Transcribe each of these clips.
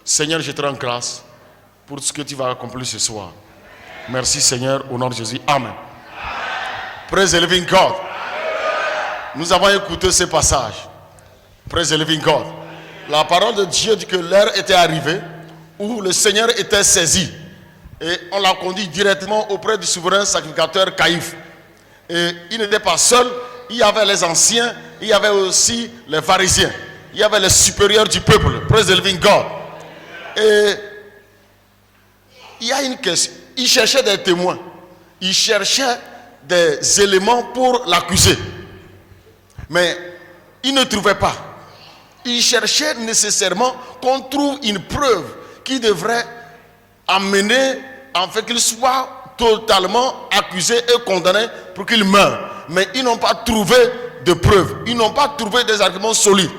Seigneur, je te rends grâce pour ce que tu vas accomplir ce soir. Merci Seigneur, au nom de Jésus. Amen. Praise the living God. Nous avons écouté ce passage. Praise the living God. La parole de Dieu dit que l'heure était arrivée où le Seigneur était saisi. Et on l'a conduit directement auprès du souverain sacrificateur Caïphe. Et il n'était pas seul. Il y avait les anciens. Il y avait aussi les pharisiens. Il y avait les supérieurs du peuple. Praise the living God. Et il y a une question. Il cherchait des témoins. Il cherchait des éléments pour l'accuser. Mais il ne trouvait pas. Il cherchait nécessairement qu'on trouve une preuve qui devrait amener en fait qu'il soit totalement accusé et condamné pour qu'il meure. Mais ils n'ont pas trouvé de preuves. Ils n'ont pas trouvé des arguments solides.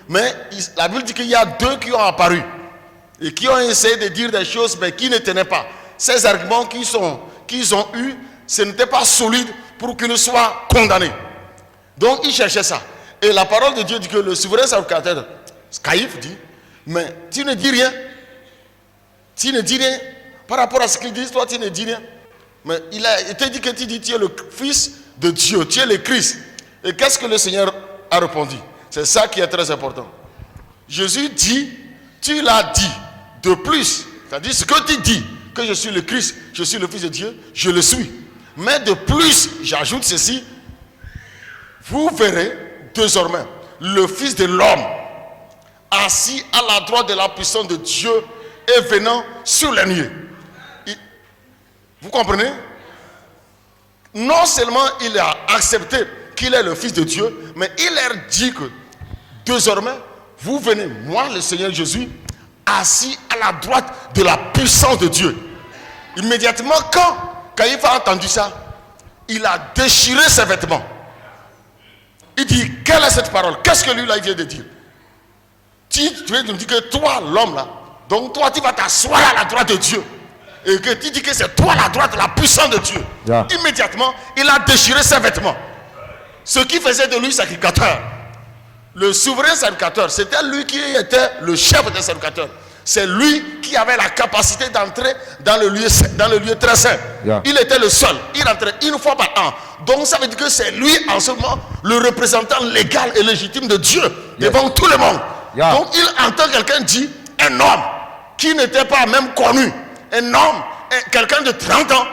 Mais la Bible dit qu'il y a deux qui ont apparu et qui ont essayé de dire des choses mais qui ne tenaient pas. Ces arguments qu'ils ont eus, ce n'était pas solide pour qu'ils soient condamnés. Donc ils cherchaient ça. Et la parole de Dieu dit que le souverain sacrificateur Caïphe dit, mais tu ne dis rien. Tu ne dis rien. Par rapport à ce qu'ils disent, toi tu ne dis rien. Mais il te dit que tu dis tu es le Fils de Dieu, tu es le Christ. Et qu'est-ce que le Seigneur a répondu? C'est ça qui est très important. Jésus dit, tu l'as dit. De plus, c'est-à-dire ce que tu dis, que je suis le Christ, je suis le Fils de Dieu, je le suis. Mais de plus, j'ajoute ceci, vous verrez désormais le Fils de l'homme assis à la droite de la puissance de Dieu et venant sur les nuées. Vous comprenez? Non seulement il a accepté qu'il est le Fils de Dieu, mais il leur dit que désormais, vous venez, moi le Seigneur Jésus, assis à la droite de la puissance de Dieu. Immédiatement, quand Caïphe a entendu ça, il a déchiré ses vêtements. Il dit, quelle est cette parole? Qu'est-ce que lui là il vient de dire? Tu viens de me dire que toi, l'homme là, donc toi tu vas t'asseoir à la droite de Dieu. Et que tu dis que c'est toi la droite, la puissance de Dieu. Yeah. Immédiatement, il a déchiré ses vêtements. Ce qui faisait de lui sacrificateur. Le souverain sacrificateur, c'était lui qui était le chef des sacrificateurs. C'est lui qui avait la capacité d'entrer dans le lieu très saint. Yeah. Il était le seul. Il entrait une fois par an. Donc ça veut dire que c'est lui en ce moment le représentant légal et légitime de Dieu devant tout le monde. Yeah. Donc il entend quelqu'un dire, un homme qui n'était pas même connu, un homme, quelqu'un de 30 ans,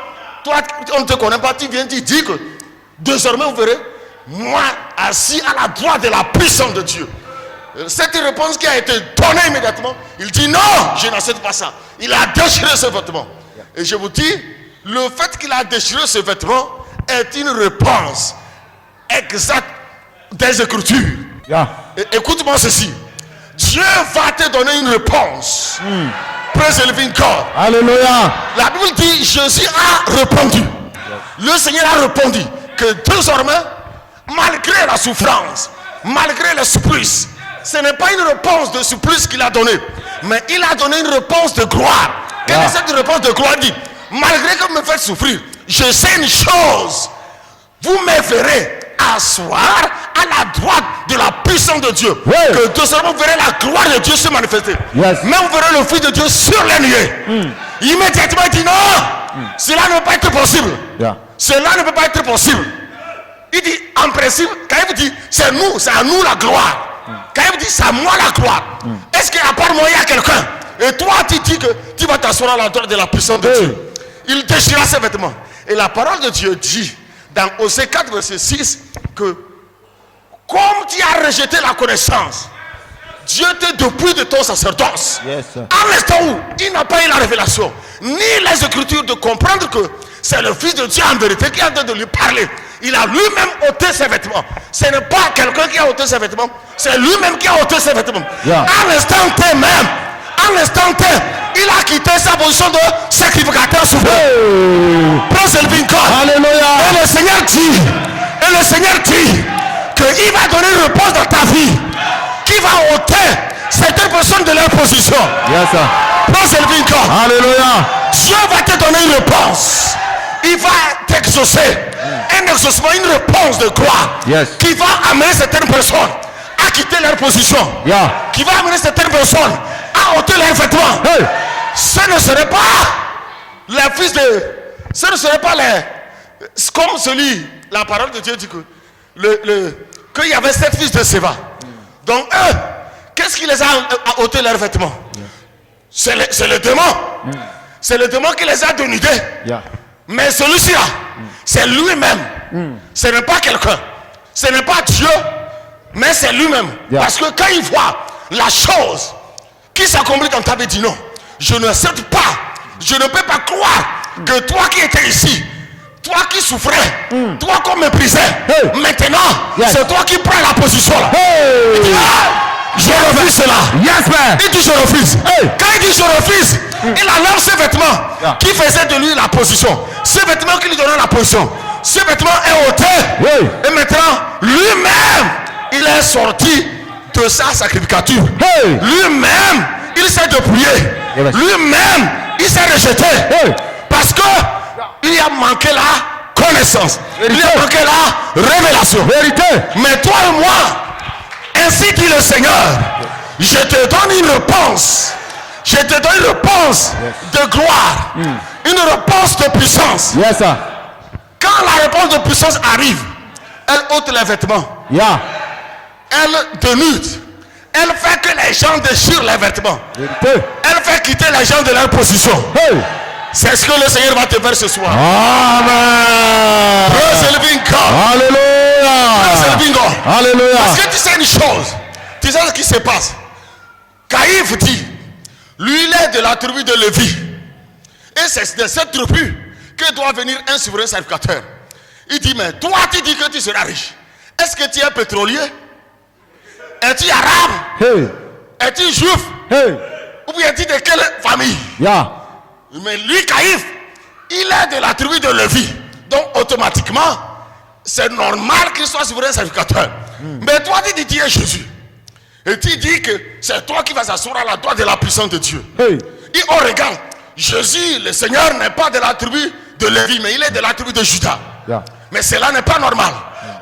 toi on ne te connaît pas, tu viens dire que désormais vous verrez, moi assis à la droite de la puissance de Dieu. Cette réponse qui a été donnée immédiatement, il dit non, je n'accepte pas ça. Il a déchiré ses vêtements. Et je vous dis, le fait qu'il a déchiré ses vêtements est une réponse exacte des Écritures. Yeah. Écoute-moi ceci. Dieu va te donner une réponse. Praise the living God. Alléluia. La Bible dit, Jésus a répondu. Yes. Le Seigneur a répondu que désormais, malgré la souffrance, malgré les supplices, ce n'est pas une réponse de supplice qu'il a donnée, mais il a donné une réponse de gloire. Quelle est cette réponse de gloire? Dit, malgré que vous me faites souffrir, je sais une chose, vous me verrez asseoir à la droite de la puissance de Dieu. Ouais. Que désormais vous verrez la gloire de Dieu se manifester. Yes. Mais vous verrez le Fils de Dieu sur les nuées. Immédiatement il dit non, cela ne peut pas être possible. Yeah. Cela ne peut pas être possible. Il dit en principe, quand il dit c'est nous, c'est à nous la gloire. Quand il dit c'est à moi la gloire. Est-ce qu'à part moi il y a quelqu'un? Et toi tu dis que tu vas t'asseoir à la droite de la puissance de Dieu. Il déchira ses vêtements. Et la parole de Dieu dit dans Osée 4 verset 6 que comme tu as rejeté la connaissance, Dieu te depuis de ton sacerdoce. Yes, à l'instant où il n'a pas eu la révélation ni les Écritures de comprendre que c'est le Fils de Dieu en vérité qui est en train de lui parler. Il a lui-même ôté ses vêtements. Ce n'est pas quelqu'un qui a ôté ses vêtements, c'est lui-même qui a ôté ses vêtements. Yeah. À l'instant T même, à l'instant T, il a quitté sa position de sacrificateur souverain. Praise the living God. Alléluia. Et le Seigneur dit qu'il va donner une réponse dans ta vie qui va ôter certaines personnes de leur position. Yes, sir. Praise the living God. Alléluia. Dieu va te donner une réponse. Il va t'exaucer. Un exaucement, une réponse de gloire. Yes. Qui va amener certaines personnes à quitter leur position. Yeah. Qui va amener certaines personnes a ôté leurs vêtements, ce ne serait pas les fils de... Ce ne serait pas les... Comme celui, la parole de Dieu dit que qu'il y avait 7 fils de Séva. Donc eux, qu'est-ce qui les a ôté leurs vêtements? C'est le démon. C'est le démon qui les a dénudés. Mais celui-ci là, c'est lui-même. Ce n'est pas quelqu'un. Ce n'est pas Dieu, mais c'est lui-même. Parce que quand il voit la chose qui s'accomplit dans ta vie, dit non, je ne sais pas, je ne peux pas croire que toi qui étais ici, toi qui souffrais, toi qu'on méprisait, maintenant, c'est toi qui prends la position là. Il dit, je refuse cela. Il dit je refuse. Quand il dit je refuse, il enlève ses vêtements qui faisaient de lui la position. Ces vêtements qui lui donnaient la position. Ce vêtement est ôté. Et maintenant, lui-même, il est sorti de sa sacrificature. Lui-même, il s'est dépouillé. Lui-même, il s'est rejeté. Parce que il a manqué la connaissance. Il a manqué la révélation. Mais toi et moi, ainsi dit le Seigneur, je te donne une réponse. Je te donne une réponse de gloire. Une réponse de puissance. Quand la réponse de puissance arrive, elle ôte les vêtements. Elle dénude. Elle fait que les gens déchirent les vêtements. Elle fait quitter les gens de leur position. C'est ce que le Seigneur va te faire ce soir. Amen. Praise the living God. Alléluia. Praise the living God. Alléluia. Parce que tu sais une chose. Tu sais ce qui se passe. Caïphe dit, lui il est de la tribu de Lévi. Et c'est de cette tribu que doit venir un souverain sacrificateur. Il dit, mais toi tu dis que tu seras riche. Est-ce que tu es pétrolier? Es-tu arabe? Es-tu juif? Ou bien es-tu de quelle famille? Mais lui, Caïphe, il est de la tribu de Lévi. Donc automatiquement, c'est normal qu'il soit souverain sacrificateur. Mais toi tu dis tu es Jésus. Et tu dis que c'est toi qui vas s'asseoir à la droite de la puissance de Dieu. Et on regarde, Jésus, le Seigneur, n'est pas de la tribu de Lévi, mais il est de la tribu de Juda. Mais cela n'est pas normal.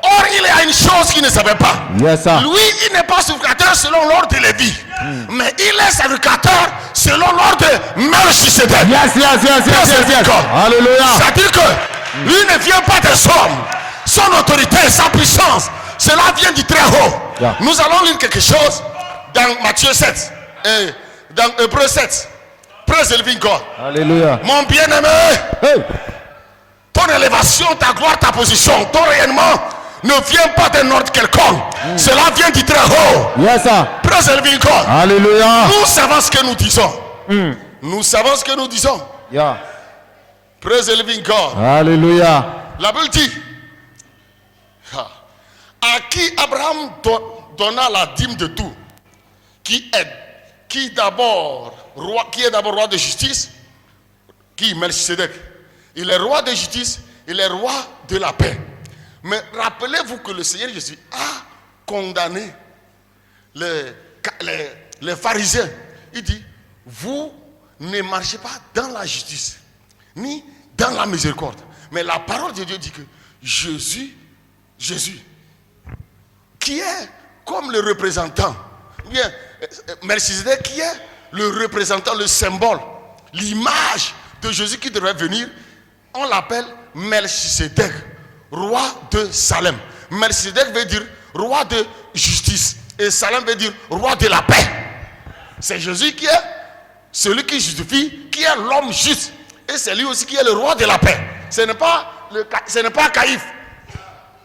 Or, il y a une chose qu'il ne savait pas. Lui, il n'est pas sacrificateur selon l'ordre de Lévi. Mais il est sacrificateur selon l'ordre de Melchisedec. Alléluia. C'est-à-dire que lui ne vient pas des hommes. Son autorité, sa puissance, cela vient du très haut. Nous allons lire quelque chose dans Matthieu 7 et dans Hébreux 7. Praise the living God. Alléluia. Mon bien-aimé, ton élévation, ta gloire, ta position, ton rayonnement ne vient pas d'un ordre quelconque. Cela vient du très haut. Praise the living God. Alléluia. Nous savons ce que nous disons. Nous savons ce que nous disons. Praise the living God. Alléluia. La Bible dit à qui Abraham donna la dîme de tout, qui est d'abord roi de justice, qui Melchisedec. Il est roi de justice, il est roi de la paix. Mais rappelez-vous que le Seigneur Jésus a condamné les pharisiens. Il dit, vous ne marchez pas dans la justice, ni dans la miséricorde. Mais la parole de Dieu dit que Jésus, qui est comme le représentant, ou bien Melchisedec qui est le représentant, le symbole, l'image de Jésus qui devrait venir, on l'appelle Melchisedec, roi de Salem. Melchisedec veut dire roi de justice et Salem veut dire roi de la paix. C'est Jésus qui est celui qui justifie, qui est l'homme juste, et c'est lui aussi qui est le roi de la paix. Ce n'est pas Caïphe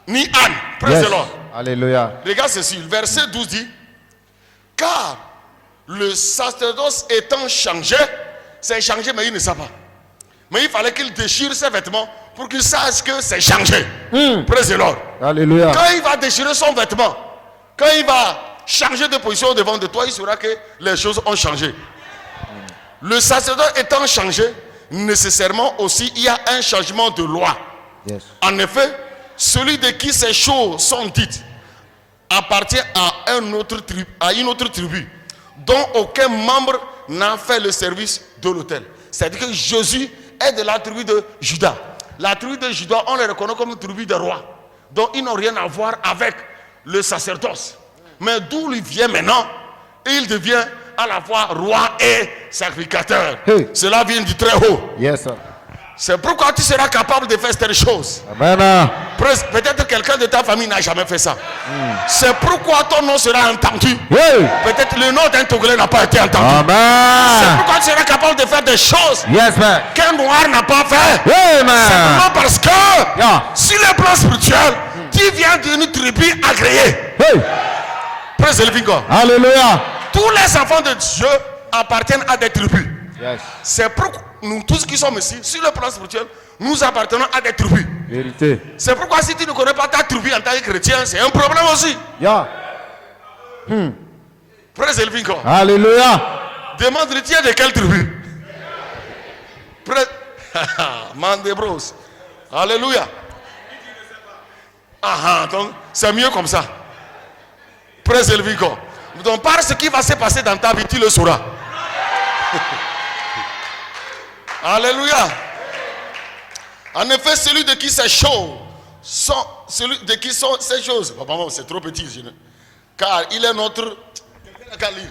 ni Anne. Praise the Lord. Alléluia. Regarde ceci, le verset 12 dit, car le sacerdoce étant changé, c'est changé mais il ne sait pas. Mais il fallait qu'il déchire ses vêtements pour qu'il sache que c'est changé. Praise the Lord. Alléluia. Quand il va déchirer son vêtement, quand il va changer de position devant de toi, il saura que les choses ont changé. Le sacerdoce étant changé, nécessairement aussi il y a un changement de loi. En effet, celui de qui ces choses sont dites appartient à une autre tribu dont aucun membre n'a fait le service de l'autel. C'est-à-dire que Jésus est de la tribu de Juda. La tribu de Juda, on les reconnaît comme une tribu de rois. Donc ils n'ont rien à voir avec le sacerdoce. Mais d'où il vient maintenant, il devient à la fois roi et sacrificateur. Hey. Cela vient du très haut. Yes, sir. C'est pourquoi tu seras capable de faire cette chose. Amen. Peut-être quelqu'un de ta famille n'a jamais fait ça. C'est pourquoi ton nom sera entendu. Hey. Peut-être le nom d'un Togolais n'a pas été entendu. C'est Amen. pourquoi tu seras capable de faire des choses Yes, man. qu'un noir n'a pas fait. Amen. Simplement parce que Yeah. sur le plan spirituel, tu viens d'une tribu agréée. Hey. Praise the living God. Alléluia. Tous les enfants de Dieu appartiennent à des tribus. Yes. C'est pourquoi nous tous qui sommes ici, sur le plan spirituel, nous appartenons à des tribus. Vérité. C'est pourquoi si tu ne connais pas ta tribu en tant que chrétien, c'est un problème aussi. Yeah. Praise the living God. Alléluia. Demande-lui, tu es de quelle tribu? Man de bros. Alléluia. Donc c'est mieux comme ça. Praise the living God. Donc par ce qui va se passer dans ta vie, tu le sauras. Alléluia. En effet, celui de qui ces choses sont, celui de qui sont ces choses. Papa, c'est trop petit. Car il est notre. Quelqu'un a qu'à lire.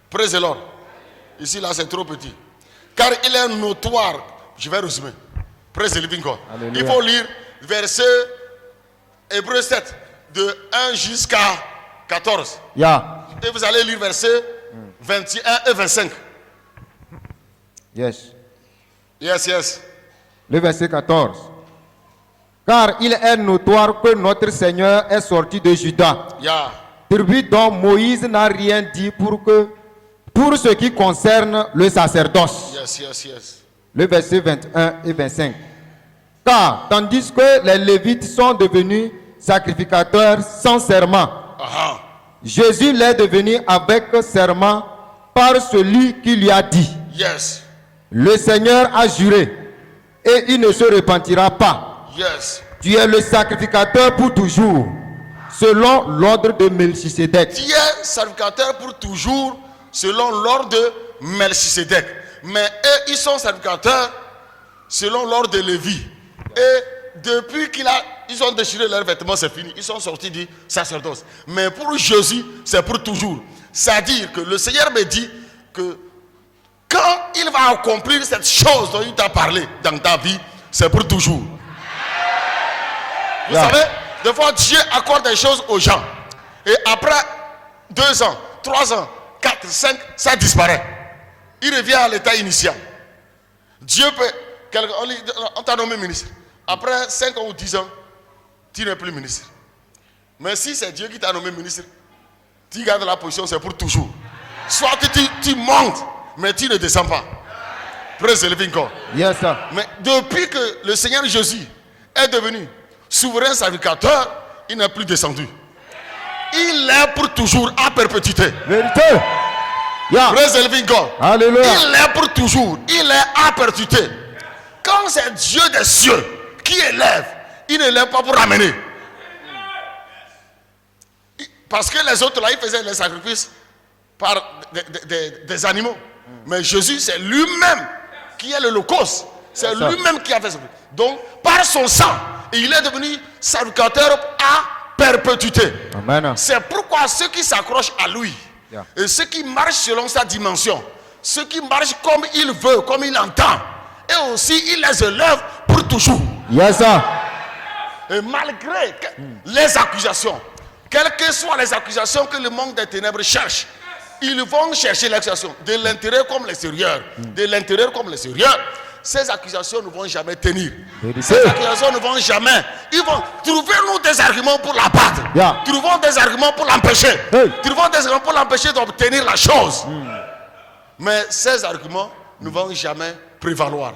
Praise the Lord. Ici, là, c'est trop petit. Car il est notoire. Je vais résumer. Praise the living God. Alléluia. Il faut lire verset Hébreu 7, de 1 jusqu'à 14. Yeah. Et vous allez lire verset 21 et 25. Yes. Yes, yes. Le verset 14. Car il est notoire que notre Seigneur est sorti de Juda, Yeah. tribu dont Moïse n'a rien dit pour ce qui concerne le sacerdoce. Yes, yes, yes. Le verset 21 et 25. Car tandis que les Lévites sont devenus sacrificateurs sans serment, Aha. Jésus l'est devenu avec serment par celui qui lui a dit: Yes. le Seigneur a juré et il ne se repentira pas. Yes. Tu es le sacrificateur pour toujours, selon l'ordre de Melchisédek. Tu es sacrificateur pour toujours, selon l'ordre de Melchisédek. Mais eux, ils sont sacrificateurs selon l'ordre de Lévi. Et depuis ils ont déchiré leurs vêtements, c'est fini. Ils sont sortis du sacerdoce. Mais pour Jésus, c'est pour toujours. C'est-à-dire que le Seigneur me dit que quand il va accomplir cette chose dont il t'a parlé dans ta vie, c'est pour toujours. Vous Yeah. savez, des fois Dieu accorde des choses aux gens. Et après 2 ans, 3 ans, 4, 5, ça disparaît. Il revient à l'état initial. Dieu peut... On t'a nommé ministre. Après 5 ans ou 10 ans, tu n'es plus ministre. Mais si c'est Dieu qui t'a nommé ministre, tu gardes la position, c'est pour toujours. Soit tu montes, mais tu ne descends pas. Praise the living God. Yes, sir. Mais depuis que le Seigneur Jésus est devenu souverain sacrificateur, il n'est plus descendu. Il est pour toujours, à perpétuité. Vérité. Yeah. Praise the living God. Alléluia. Il est pour toujours, il est à perpétuité. Quand c'est Dieu des cieux qui élève, il ne l'élève pas pour ramener. Parce que les autres là, ils faisaient les sacrifices par des animaux. Mais Jésus, c'est lui-même qui est l'Holocauste. C'est lui-même qui a fait ça. Donc, par son sang, il est devenu sacrificateur à perpétuité. Amen. C'est pourquoi ceux qui s'accrochent à lui, Yeah. et ceux qui marchent selon sa dimension, ceux qui marchent comme il veut, comme il entend, et aussi il les élève pour toujours. Yes, sir. Et malgré les accusations, quelles que soient les accusations que le monde des ténèbres cherche, ils vont chercher l'accusation de l'intérieur comme l'extérieur, de l'intérieur comme l'extérieur. Ces accusations ne vont jamais tenir. Vérité. Ces accusations ne vont jamais. Ils vont trouver nous des arguments pour la battre. Yeah. Trouvons des arguments pour l'empêcher. Hey. Trouvons des arguments pour l'empêcher d'obtenir la chose. Mais ces arguments ne vont jamais prévaloir.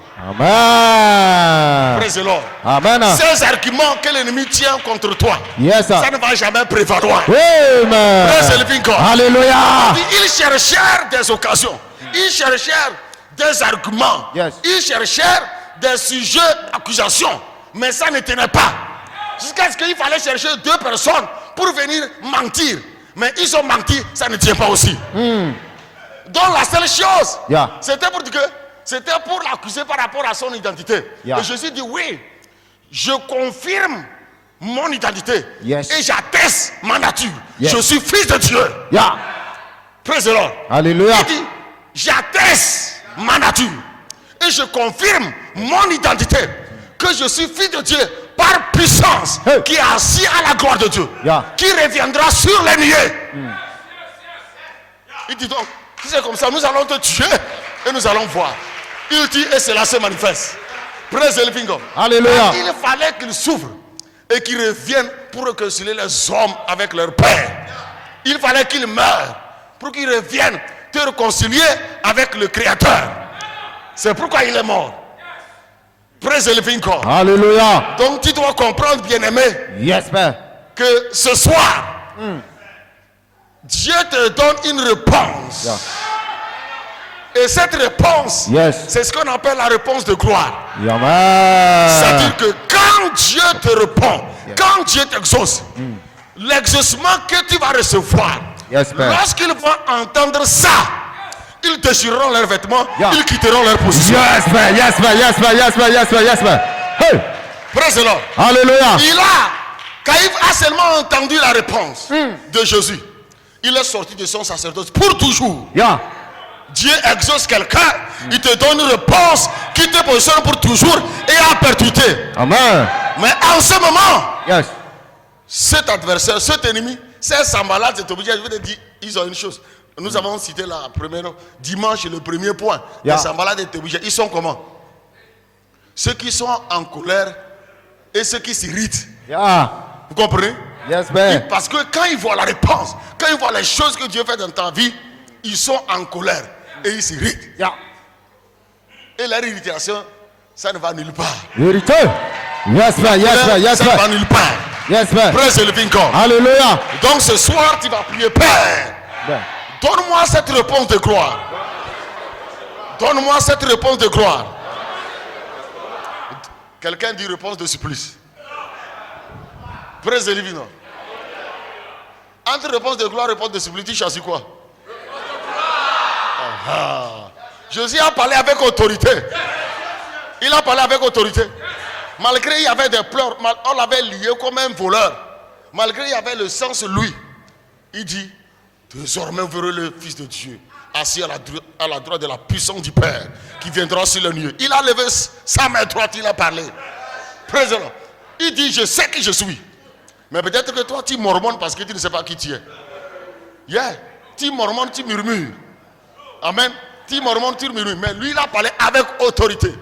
Amen. Praise the Lord. Amen. Ces arguments que l'ennemi tient contre toi, Yes, sir. ça ne va jamais prévaloir. Amen. Praise the living God. Alléluia. Ils cherchèrent des occasions. Ils cherchèrent des arguments. Yes. Ils cherchèrent des sujets d'accusations. Mais ça ne tenait pas. Jusqu'à ce qu'il fallait chercher 2 personnes pour venir mentir. Mais ils ont menti, ça ne tient pas aussi. Donc la seule chose, Yeah. c'était pour dire que c'était pour l'accuser par rapport à son identité. Yeah. Et Jésus dit oui, je confirme mon identité. Yes. Et j'atteste ma nature. Yes. Je suis fils de Dieu. Yeah. Praise the Lord. Alléluia. Il dit, j'atteste ma nature et je confirme mon identité que je suis fils de Dieu par puissance, Hey. qui est assis à la gloire de Dieu, Yeah. qui reviendra sur les nuées. Il dit donc, si c'est comme ça, nous allons te tuer et nous allons voir. Il dit et cela se manifeste. Praise the living God. Alléluia. Il fallait qu'il souffre et qu'il revienne pour réconcilier les hommes avec leur Père. Il fallait qu'il meure pour qu'il revienne te réconcilier avec le Créateur. C'est pourquoi il est mort. Praise the living God. Alléluia. Donc tu dois comprendre, bien-aimé, Yes, Père. que ce soir, Dieu te donne une réponse. Yeah. Et cette réponse, Yes. c'est ce qu'on appelle la réponse de gloire. Amen. C'est-à-dire que quand Dieu te répond, quand Dieu t'exauce, l'exaucement que tu vas recevoir, Yes, Père. lorsqu'ils vont entendre ça, ils déchireront leurs vêtements, Yeah. ils quitteront leur position. Yes, Père. Yes, Père. Yes, Père. Yes, Père. Yes, Père. Yes, Père. Hey. Praise the Lord. Alléluia. Caïphe a seulement entendu la réponse de Jésus. Il est sorti de son sacerdoce pour toujours. Yeah. Dieu exauce quelqu'un, il te donne une réponse qui te positionne pour toujours et à perpétuité. Amen. Mais en ce moment, Yes. cet adversaire, cet ennemi, ces Sambalats, c'est obligé. Je vais te dire, ils ont une chose. Nous avons cité la première dimanche, le premier point. Yeah. Les Sambalats et Tobijah, ils sont comment? Ceux qui sont en colère et ceux qui s'irritent. Yeah. Vous comprenez? Yes, Père. Parce que quand ils voient la réponse, quand ils voient les choses que Dieu fait dans ta vie, ils sont en colère et ils s'irritent. Yeah. Et leur irritation, ça ne va nulle part. Vérité. Yes, Père. Yes, Père. Yes, Ça ne va Père. nulle part. Yes, Père. Praise the living God. Alléluia. Donc ce soir, tu vas prier, Père, Bien. donne-moi cette réponse de gloire. Donne-moi cette réponse de gloire. Quelqu'un dit réponse de supplice. Praise the living God. Entre réponse de gloire et réponse de supplice, tu choisis quoi? Jésus a parlé avec autorité. Il a parlé avec autorité. Malgré il y avait des pleurs, on l'avait lié comme un voleur. Malgré il y avait le sang sur lui. Il dit, désormais vous verrez le Fils de Dieu assis à la droite de la puissance du Père qui viendra sur le lieu. Il a levé sa main droite, il a parlé. Praise the Lord. Il dit, je sais qui je suis. Mais peut-être que toi tu mormonnes parce que tu ne sais pas qui tu es. Yeah. Tu mormonnes, tu murmures. Amen. Tu mormonnes, tu murmures. Mais lui il a parlé avec autorité.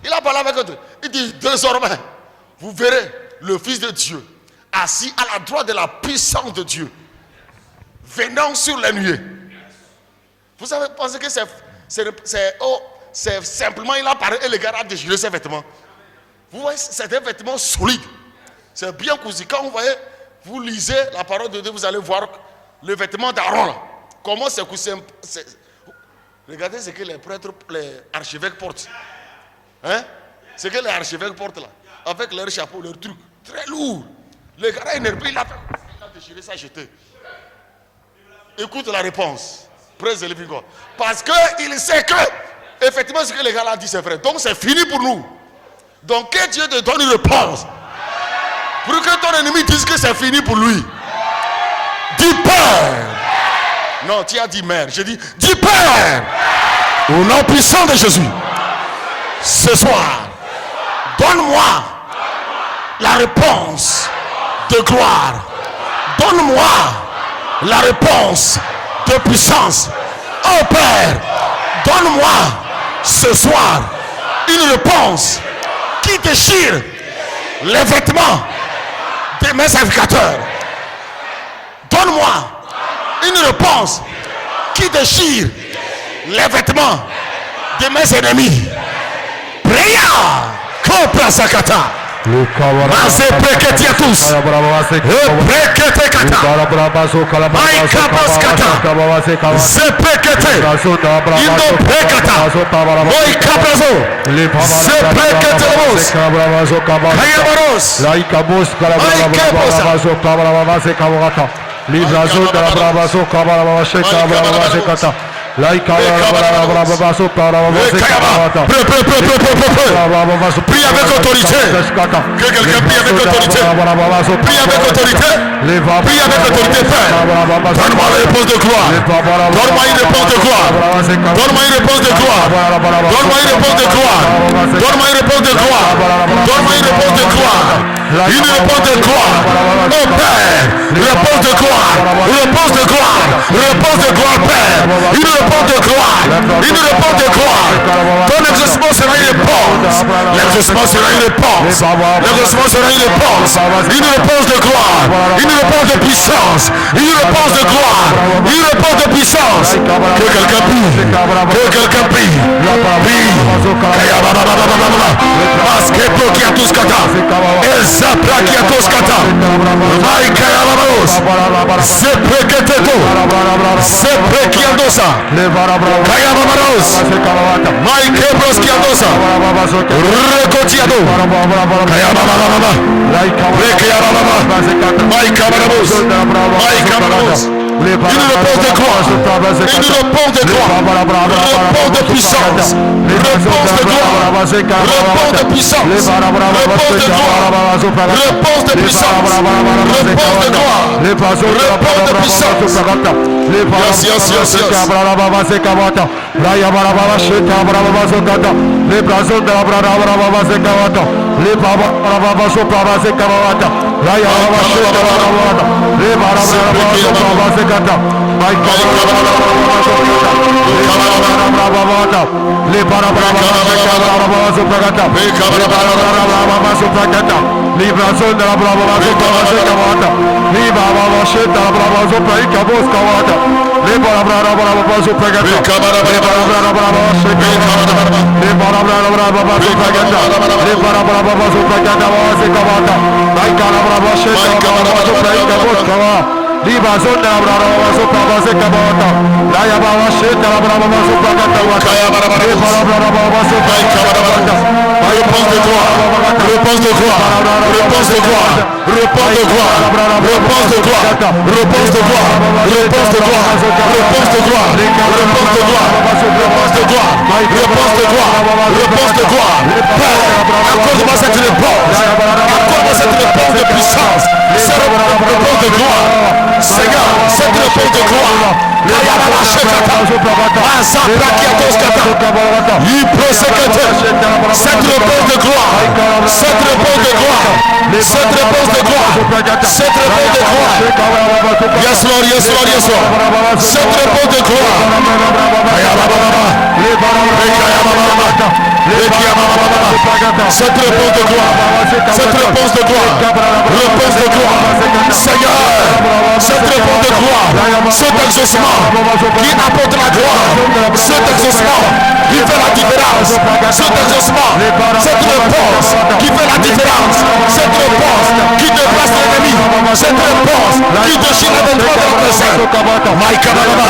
Il a parlé avec autorité. Il dit, désormais vous verrez le Fils de Dieu assis à la droite de la puissance de Dieu venant sur les nuées. Vous savez, pensez que c'est simplement il a parlé et le gars a déchiré ses vêtements. Vous voyez, c'est des vêtements solides. C'est bien cousu. Quand vous lisez la parole de Dieu, vous allez voir le vêtement d'Aaron là. Comment c'est cousu. Regardez ce que les prêtres, les archevêques portent. Hein? Ce que les archevêques portent là. Avec leur chapeau, leur truc. Très lourd. Le gars a énervé, il a déchiré, ça jeté. Écoute la réponse. Praise the living God. Parce qu'il sait que, effectivement, ce que les gars a dit, c'est vrai. Donc c'est fini pour nous. Donc que Dieu te donne une réponse. Pour que ton ennemi dise que c'est fini pour lui. Dis Père. Non, tu as dit mère. Je dis, dis Père. Au nom puissant de Jésus. Ce soir, donne-moi la réponse de gloire. Donne-moi la réponse de puissance. Oh Père, donne-moi ce soir une réponse qui déchire les vêtements de mes sacrificateurs. Donne-moi une réponse qui déchire les vêtements de mes ennemis. Prière. Koprasakata. Mase preketi à tous. Prekete kata. Maika baskata. Se prekete. Indo prekata. Moika brazo. Se prekete los. Kayabaros. Maika bosa. Librazo de la bravazo, kabarabashe, kabarabashe, kata. Prie avec autorité. Que quelqu'un prie avec autorité. Prie avec autorité. Prie avec autorité, Père. Donne-moi une réponse de gloire. Donne-moi une réponse de gloire. Donne-moi une réponse de gloire. Donne-moi une réponse de gloire. Donne-moi une réponse de gloire. Donne-moi une réponse de gloire. Une réponse de gloire. Oh Père, réponse de gloire. Réponse de gloire. Réponse de gloire, Père. Une réponse de gloire. Une réponse de gloire. Ton exaucement sera une réponse. L'exaucement sera une réponse. L'exaucement sera une réponse. Une réponse de gloire. Une réponse de puissance. Une réponse de gloire. Une réponse de puissance. Que quelqu'un prie. Que quelqu'un prie. Prie. Maske bloqueatus kata. Elsa brachiatus kata. Maika yabamos. Sepreketeko. Seprekiadosa. Kayabamos. Maike broskiadosa. Rekotiado. Kayababa. Rekayababa. Maika baramos. Maika baramos. Une réponse de gloire. Une réponse de gloire. Réponse de puissance. Réponse de gloire. Réponse de puissance. Réponse de gloire. Réponse de puissance. Réponse de gloire. Réponse de puissance. Yes, yes, yes, yes. Réponse de gloire. Réponse de gloire. Réponse de gloire. Réponse de gloire. Réponse de gloire. Réponse de gloire. Réponse de gloire. Réponse de gloire. Réponse de gloire. Réponse de gloire. Réponse de gloire. Réponse de gloire. Accorde-moi cette réponse. Accorde-moi cette réponse de puissance. Cette réponse de gloire. Seigneur, cette réponse de gloire. Cette réponse de gloire. Cette réponse de gloire. Cette réponse de gloire. Cette réponse de gloire. Yes Lord, yes Lord, yes Lord. Cette réponse de gloire. Cette réponse de gloire. Cette réponse de gloire. Réponse de gloire. Seigneur, cette réponse de gloire. Cet exaucement qui apporte la gloire. Cet exaucement qui fait la différence. Cet exaucement, cette réponse qui fait la différence. Cette réponse qui déplace l'ennemi. Cette réponse qui déchire la défense de l'adversaire. Maïka Baba.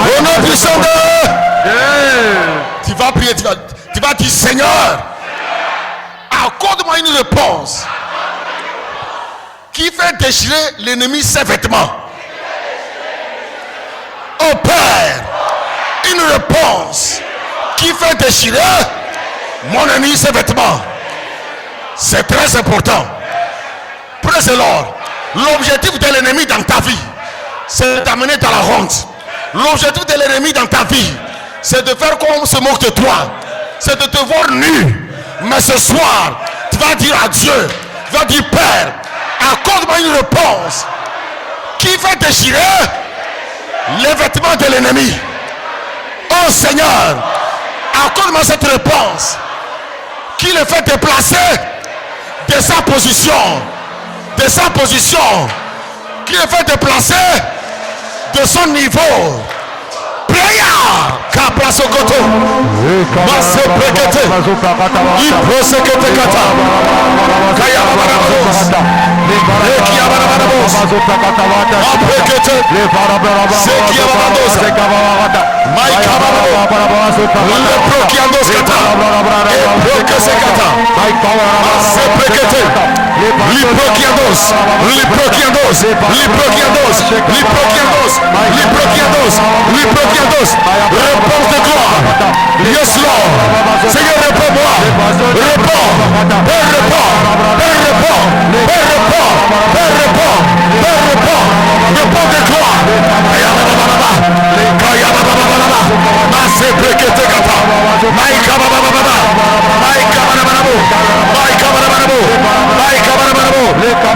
Au nom puissant de... Tu vas prier, tu vas dire Seigneur, accorde-moi une réponse qui fait déchirer l'ennemi ses vêtements. Oh Père, une réponse qui fait déchirer mon ennemi ses vêtements. C'est très important. Praise the Lord. L'objectif de l'ennemi dans ta vie, c'est d'amener dans la honte. L'objectif de l'ennemi dans ta vie, c'est de faire qu'on se moque de toi. C'est de te voir nu. Mais ce soir, tu vas dire à Dieu, tu vas dire Père, accorde-moi une réponse qui fait déchirer les vêtements de l'ennemi. Oh Seigneur, accorde-moi cette réponse qui le fait déplacer de sa position de sa position, qui le fait déplacer de son niveau. Prière, Kaplasokoto, Masse Prekete, Iprosekete Kata, Kayabarabos, Rekiabarabos, Aprekete, Sekiabarabos, Maïkabarabos, Leprokiandos Kata, Eprokesekata, Masse Prekete, Liprokiandos, Liprokiandos, Liprokiandos, Liprokiandos, Liprokiandos, Liprokiandos. Réponse de gloire. Yes Lord. Seigneur, réponds-moi. Réponds. Père, réponds. Père, réponds. Père, réponds. Père, réponds. Père, réponds. Réponse de gloire. Masse Prekete Kata. Maïka Babababa. Maïka Babababo. Maïka Babababo. Maïka Babababo.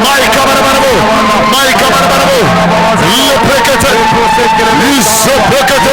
Maïka Babababo. Maïka Babababo. Le Prekete. Il se Prekete.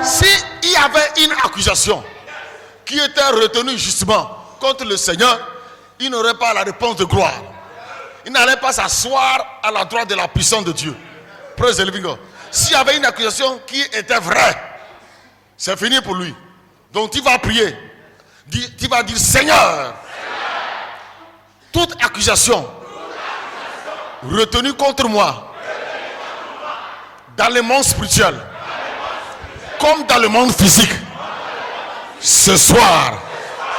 S'il y avait une accusation qui était retenue justement contre le Seigneur, il n'aurait pas la réponse de gloire. Il n'allait pas s'asseoir à la droite de la puissance de Dieu. Praise the living God. S'il y avait une accusation qui était vraie, c'est fini pour lui. Donc tu vas prier. Tu vas dire Seigneur, toute accusation retenue contre moi dans le monde spirituel comme dans le monde physique, ce soir,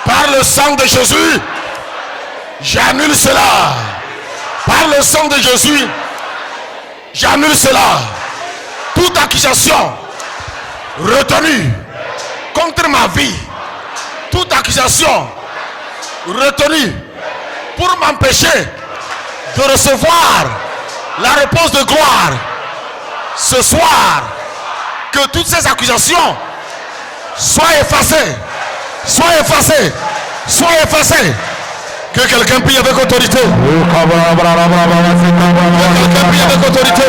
par le sang de Jésus, j'annule cela. Par le sang de Jésus, j'annule cela. Toute accusation retenue contre ma vie, toute accusation retenue pour m'empêcher de recevoir la réponse de gloire, ce soir, que toutes ces accusations soient effacées, soient effacées, soient effacées. Que quelqu'un prie avec autorité. Que quelqu'un prie avec autorité.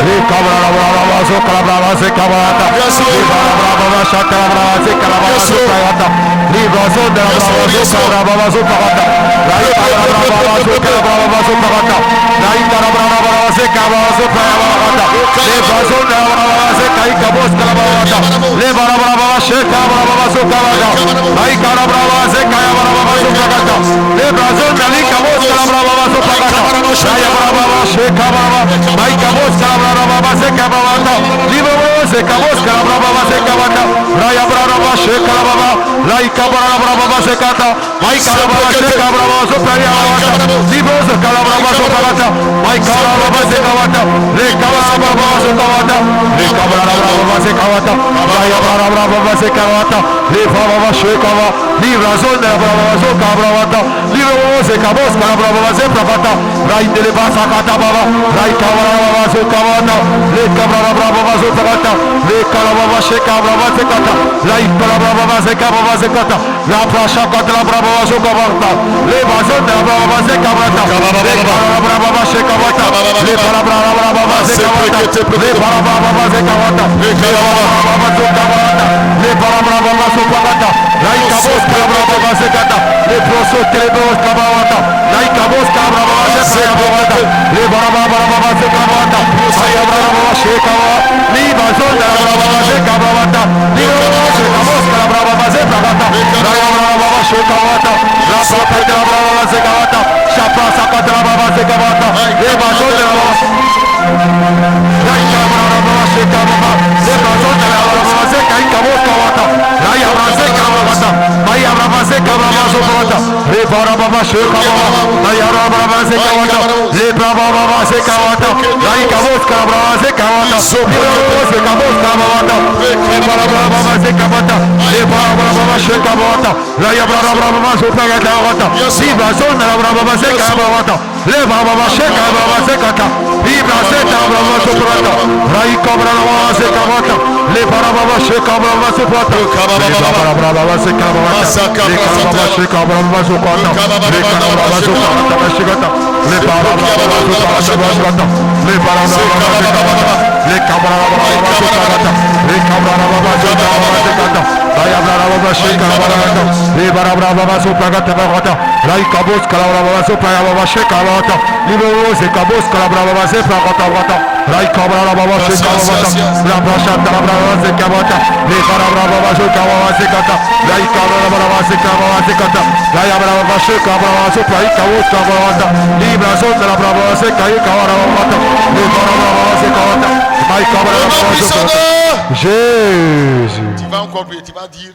Jésus. Tu vas encore prier, tu vas dire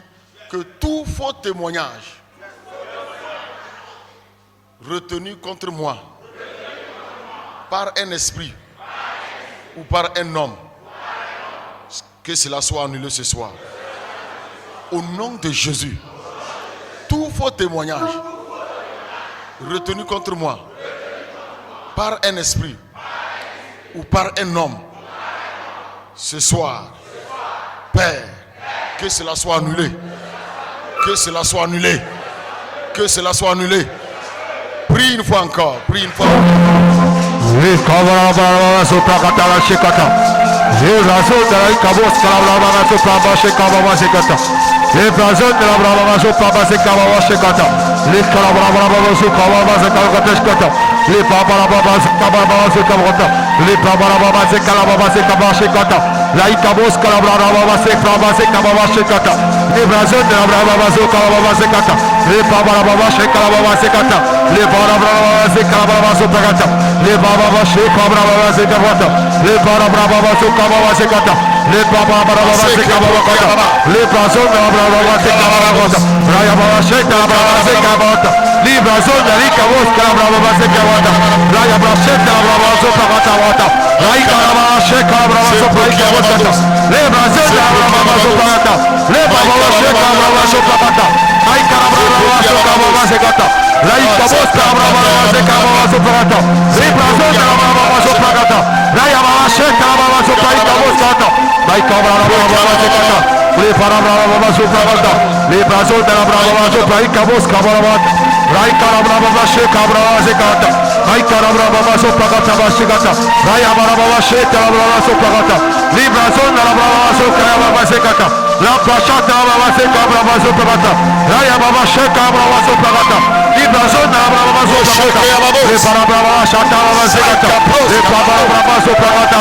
que tout faux témoignage retenu contre moi par un esprit ou par un homme, que cela soit annulé ce soir. Au nom de Jésus, tout faux témoignage retenu contre moi par un esprit ou par un homme, ce soir, Père, que cela soit annulé, que cela soit annulé, que cela soit annulé. Prie une fois encore, prie une fois encore. Raikara Baba Sheka Brava Zekata, Raikara Brava Sopagata Bashigata, Raya Baba Sheka Brava Sopagata, Libra Zona Brava Sokaya Sekata, La Pachata Brava Seka Brava Sopagata, Raya Baba Sheka Brava Sopagata, Libra Zona Brava Sopagata, Lepara Brava Shata Brava Sekata, Lepara Brava Sopagata,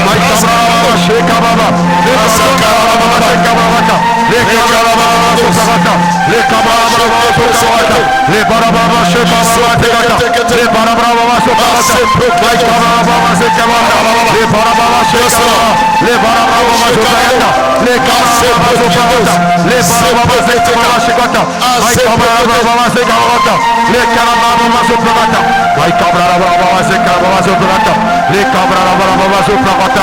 Raikara Brava Sheka Brava, Lepara Brava Sheka Brava, Lekara Brava Sopagata, Lekara Brava Sopagata, Lepara Brava Sheka Brava Sekata, Lepara Brava Sopagata, Lekara Brava Sheka Brava, Lepara Brava Sheka Brava, Lepara Brava Sopagata, Lekara Brava Sopagata, Lepara Brava Sheka Brava, Lekara Brava Sheka Brava, Lekara Brava Sopagata, Lekara Brava Sheka Brava Sopagata, Lekara Brava Sopagata,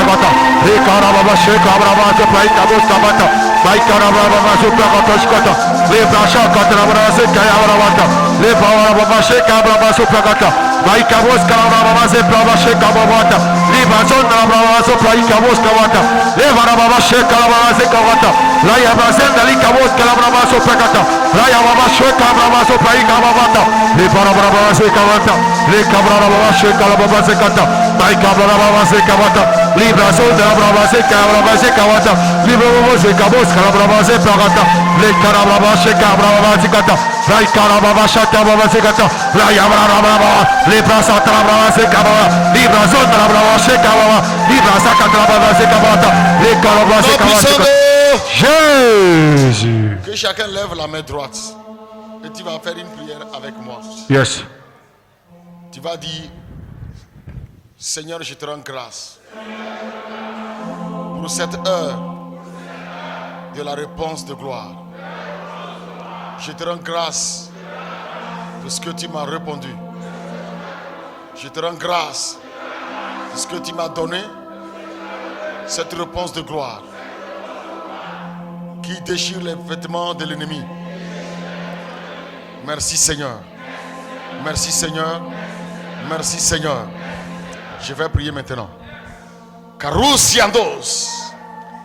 Lekara Brava Sheka Brava Sopagata, Lekara Brava Sopagata, Le Brasha Katrabra Sekaya Bravata, Le Bava Sheka Brava Sopagata, Maika Voska Brava Brava Sheka Bravata, Le Bazon Brava Sopraika Voska Vata, Le Brava Sheka Brava Sekavata, Raya Bazenda Lika Voska Brava Sopagata, Raya Bava Sheka Brava Sopraika Bravata, Le Brava Sekavata, Le Cabra Brava Sheka Brava Sekata, Maika Brava Sekavata, Le Bazon Brava Sekaya Brava Sekavata, Le Brava Sheka Voska Brava Sepagata, Le Carababa Sheka Brava Sekata, Rai Carababa Shaka Brava Sekata, Raya Brava, Le Brasa Brava Sekava, Libra Zondra Brava Sheka Brava, Libra Sakatra Brava Sekavata, Le Carababa Sekavata. Jésus. Que chacun lève la main droite et tu vas faire une prière avec moi. Yes. Tu vas dire, Seigneur, je te rends grâce pour cette heure de la réponse de gloire. Je te rends grâce de ce que tu m'as répondu. Je te rends grâce de ce que tu m'as donné, cette réponse de gloire qui déchire les vêtements de l'ennemi. Merci Seigneur. Merci Seigneur. Merci Seigneur. Je vais prier maintenant. Karousiandos.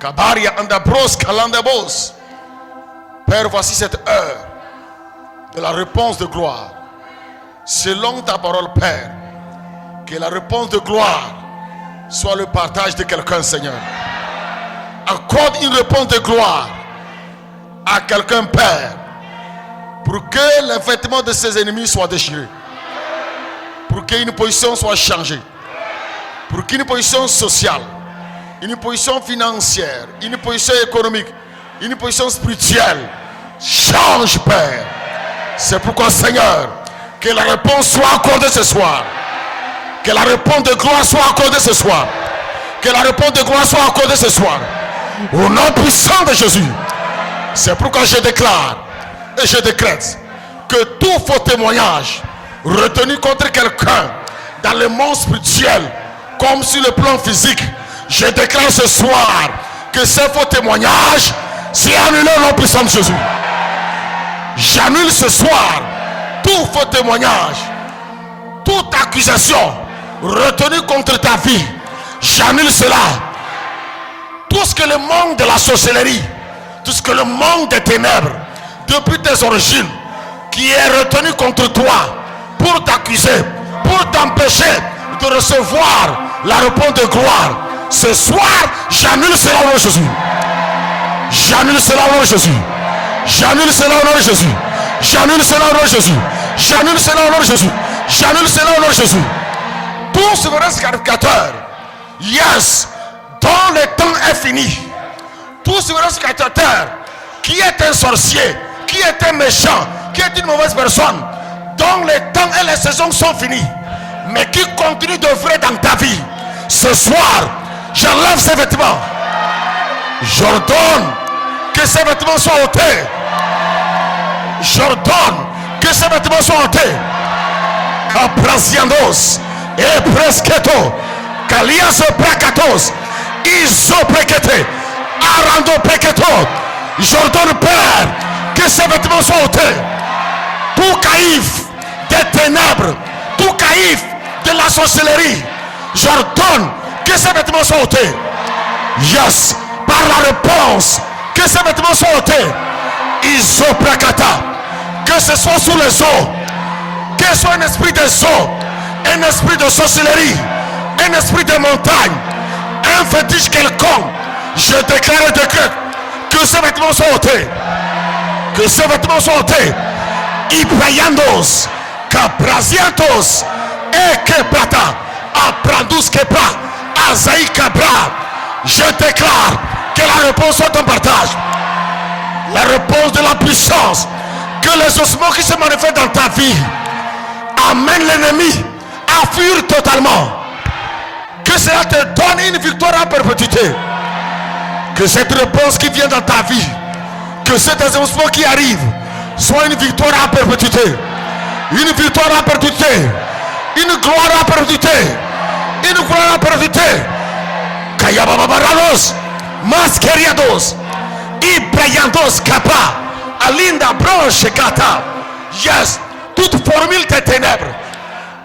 Kabaria andabros kalandabos. Père, voici cette heure de la réponse de gloire. Selon ta parole, Père, que la réponse de gloire soit le partage de quelqu'un, Seigneur. Accorde une réponse de gloire à quelqu'un, Père, pour que les vêtements de ses ennemis soient déchirés, pour qu'une position soit changée, pour qu'une position sociale, une position financière, une position économique, une position spirituelle change, Père. C'est pourquoi, Seigneur, que la réponse soit accordée ce soir, que la réponse de gloire soit accordée ce soir, que la réponse de gloire soit accordée ce soir, au nom puissant de Jésus. C'est pourquoi je déclare et je décrète que tout faux témoignage retenu contre quelqu'un dans le monde spirituel comme sur le plan physique, je déclare ce soir que ces faux témoignages c'est annulé au nom puissant de Jésus. J'annule ce soir tout faux témoignage, toute accusation retenue contre ta vie. J'annule cela. Tout ce que le monde de la sorcellerie, tout ce que le monde des ténèbres, depuis tes origines, qui est retenu contre toi pour t'accuser, pour t'empêcher de recevoir la réponse de gloire, ce soir, j'annule cela au nom de Jésus. J'annule cela au nom de Jésus. J'annule cela au nom de Jésus. J'annule cela au nom de Jésus. J'annule cela au nom de Jésus. J'annule cela au nom de Jésus. Tout souverain sacrificateur, yes, dont le temps est fini. Tout souverain sacrificateur qui est un sorcier, qui est un méchant, qui est une mauvaise personne, dont les temps et les saisons sont finis, mais qui continue d'œuvrer dans ta vie. Ce soir, j'enlève ces vêtements. J'ordonne que ces vêtements soient ôtés. J'ordonne que ces vêtements soient ôtés. Abrasiandos et presketo, kalias prakatos, isoprekete, arando preketo. J'ordonne, Père, que ces vêtements soient ôtés. Tout caïf des ténèbres, tout caïf de la sorcellerie, j'ordonne que ces vêtements soient ôtés. Yes, par la réponse, que ces vêtements soient ôtés. Isoprakata, que ce soit sous les eaux, Que soit un esprit de eaux, un esprit de sorcellerie, un esprit de montagne, un fétiche quelconque, je déclare et décrète que ces vêtements sont ôtés. Que ces vêtements sont ôtés. Ibrayandos, Cabrasiantos, Ekeprata, Aprandus Kepra, Azaï Cabra. Je déclare que la réponse soit ton partage. La réponse de la puissance. Que les ossements qui se manifestent dans ta vie amènent l'ennemi à fuir totalement. Que cela te donne une victoire en perpétuité. Que cette réponse qui vient dans ta vie, que cet ossements qui arrive, soit une victoire en perpétuité. Une victoire en perpétuité. Une gloire en perpétuité. Une gloire en perpétuité. Kayababarados, Maskeriados, Ibrayandos Kapa, Alinda Branche Kata. Yes, toute formule des ténèbres,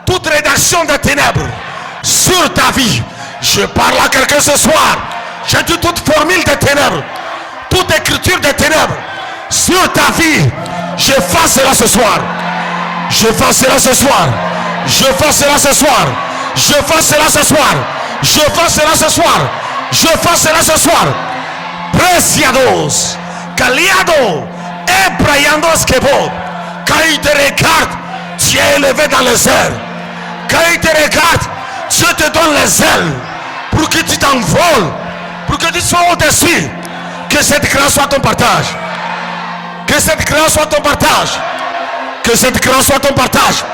toute rédaction des ténèbres sur ta vie. Je parle à quelqu'un ce soir. J'ai dit toute formule des ténèbres, toute écriture des ténèbres sur ta vie. Je fais cela ce soir. Je fais cela ce soir. Je fais cela ce soir. Je fais cela ce soir. Je fais cela ce soir. Je fais cela ce soir. Preciados, Caliado, Ebrayandos Kebo. Quand il te regarde, tu es élevé dans les airs. Quand il te regarde, Dieu te donne les ailes pour que tu t'envoles, pour que tu sois au-dessus. Que cette grâce soit ton partage. Que cette grâce soit ton partage. Que cette grâce soit ton partage.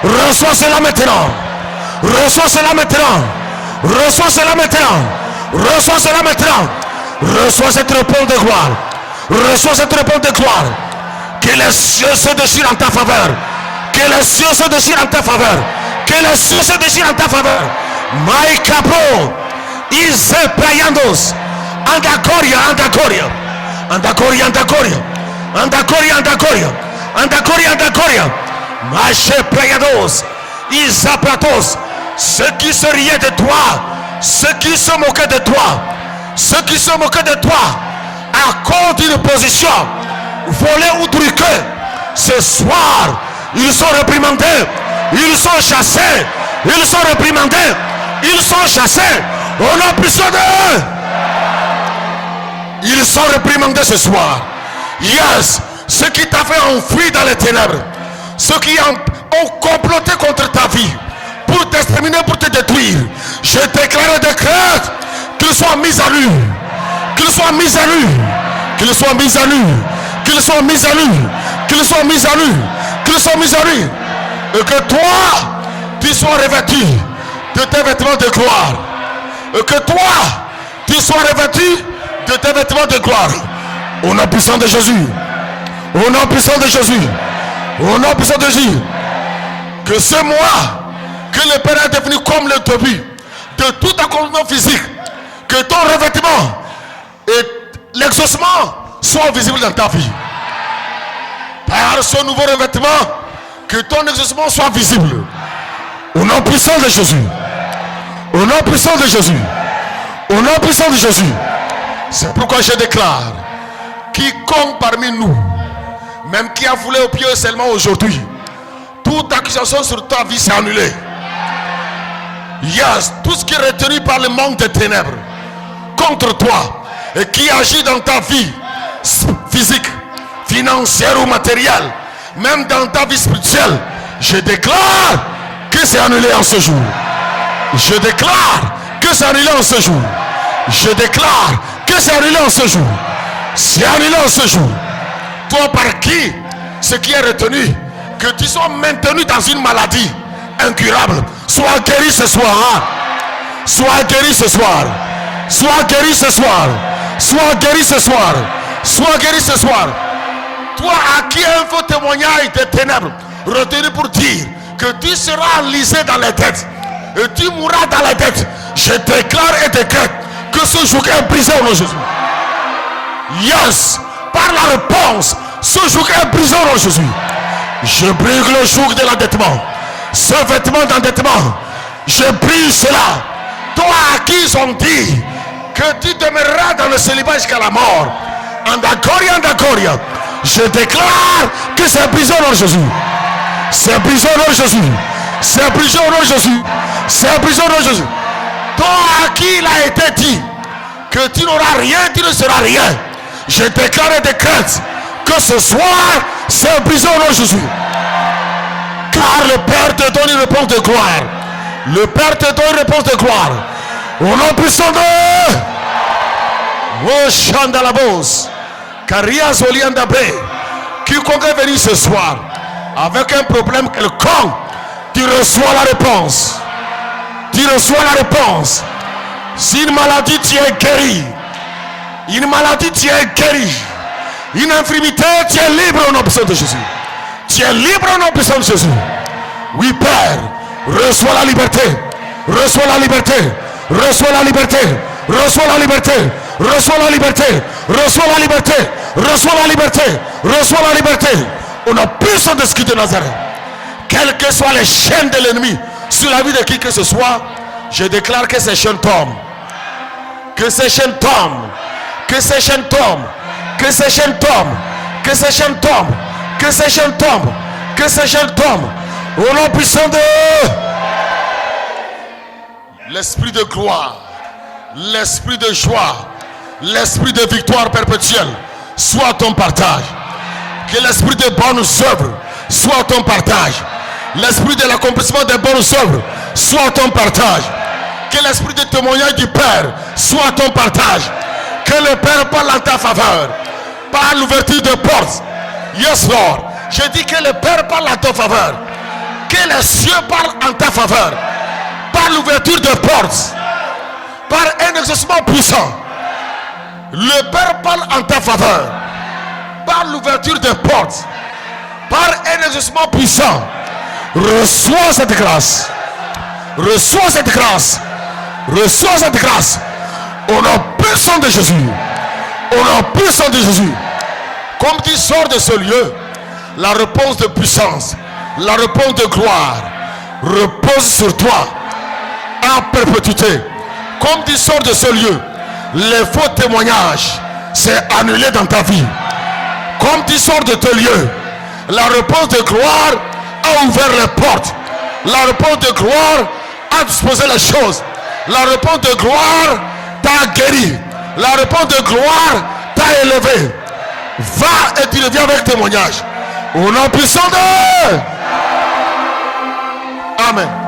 Reçois cela maintenant. Reçois cela maintenant. Reçois cela maintenant. Reçois cela maintenant. Reçois cette réponse de gloire. Reçois cette réponse de gloire. Que les cieux se déchirent en ta faveur. Que les cieux se déchirent en ta faveur. Que les cieux se déchirent en ta faveur. Maïkabro. Ise Prayandos. Andacoria, Andacoria. Andacoria, Andacoria. Andacoria, Andacoria. Andacoria, Andacoria. Mache Prayandos. Isapratos. Ceux qui se riaient de toi, ceux qui se moquaient de toi, ceux qui se moquaient de toi à cause d'une position volée ou truquée, ce soir ils sont réprimandés, ils sont chassés, ils sont réprimandés, ils sont chassés. On a puissance d'eux. Ils sont réprimandés ce soir. Yes, ceux qui t'ont fait enfuir dans les ténèbres, ceux qui ont comploté contre ta vie pour t'exterminer, pour te détruire, je déclare et décrète qu'ils soient mis à nu, qu'ils soient mis à nu, qu'ils soient mis à nu, qu'ils soient mis à nu, qu'ils soient mis à nu, qu'ils soient mis à nu, et que toi tu sois revêtu de tes vêtements de gloire, et que toi tu sois revêtu de tes vêtements de gloire. Au nom puissant de Jésus, au nom puissant de Jésus, au nom puissant de Jésus, que ce mois que le Père a défini comme le début de tout accomplissement physique, que ton revêtement et l'exaucement soient visibles dans ta vie. Par ce nouveau revêtement, que ton exaucement soit visible. Au nom puissant de Jésus. Au nom puissant de Jésus. Au nom puissant de Jésus. C'est pourquoi je déclare, quiconque parmi nous, même qui a foulé au pied seulement aujourd'hui, toute accusation sur ta vie s'est annulée. Yes, tout ce qui est retenu par le manque de ténèbres contre toi et qui agit dans ta vie physique, financière ou matérielle, même dans ta vie spirituelle, je déclare que c'est annulé en ce jour. Je déclare que c'est annulé en ce jour. Je déclare que c'est annulé en ce jour. C'est annulé en ce jour. Toi par qui ce qui est retenu, que tu sois maintenu dans une maladie incurable, sois guéri ce soir. Sois guéri ce soir. Sois guéri ce soir. Sois guéri ce soir. Sois guéri ce soir. Toi à qui un faux témoignage des ténèbres retenu pour dire que tu seras enlisé dans les têtes et tu mourras dans les têtes, je déclare et décrète que ce joug est brisé au nom de Jésus. Yes, par la réponse, ce joug est brisé au nom de Jésus. Je brise le joug de l'endettement, ce vêtement d'endettement, je brise cela. Toi à qui ils ont dit que tu demeureras dans le célibat jusqu'à la mort, Andacoria, Andacoria, je déclare que c'est brisé au nom de Jésus. C'est brisé au nom de Jésus. C'est brisé au nom de Jésus. C'est brisé au nom de Jésus. Toi à qui il a été dit que tu n'auras rien, tu ne seras rien. Je déclare et décrète que ce soir, c'est brisé au nom de Jésus. Car le Père te donne une réponse de gloire. Le Père te donne une réponse de gloire. Au nom puissant de... Oh, Chandalabos. Caria Zoliandabe. Quiconque est venu ce soir avec un problème quelconque, tu reçois la réponse. Tu reçois la réponse. Si une maladie, tu es guéri. Une maladie, tu es guéri. Une infirmité, tu es libre au nom puissant de Jésus. Tu es libre au nom puissant de Jésus. Oui, Père, reçois la liberté. Reçois la liberté. Reçois la liberté. Reçois la liberté. Reçois la liberté. Reçois la liberté. Reçois la liberté. Reçois la liberté. Au nom puissant de Jésus de Nazareth. Quelles que soient les chaînes de l'ennemi sur la vie de qui que ce soit, je déclare que ces chaînes tombent. Que ces chaînes tombent. Que ces chaînes tombent. Que ces chaînes tombent. Que ces chaînes tombent. Que ces chaînes tombent. Que ces chaînes tombent. Au nom puissant de l'esprit de gloire, l'esprit de joie, l'esprit de victoire perpétuelle soit ton partage. Que l'esprit de bonnes œuvres soit ton partage. L'esprit de l'accomplissement des bonnes œuvres soit ton partage. Que l'esprit de témoignage du Père soit ton partage. Que le Père parle en ta faveur par l'ouverture de portes. Yes Lord. Je dis que le Père parle en ta faveur. Que les cieux parlent en ta faveur par l'ouverture de portes, par un exaucement puissant. Le Père parle en ta faveur par l'ouverture de portes, par un exaucement puissant. Reçois cette grâce. Reçois cette grâce. Reçois cette grâce. Au nom puissant de Jésus. Au nom puissant de Jésus. Comme tu sors de ce lieu, la réponse de puissance, la réponse de gloire repose sur toi en perpétuité. Comme tu sors de ce lieu, les faux témoignages c'est annulé dans ta vie. Comme tu sors de ce lieu, la réponse de gloire a ouvert les portes. La réponse de gloire a disposé les choses. La réponse de gloire t'a guéri. La réponse de gloire t'a élevé. Va et tu reviens avec témoignage. Au nom puissant de... Amen.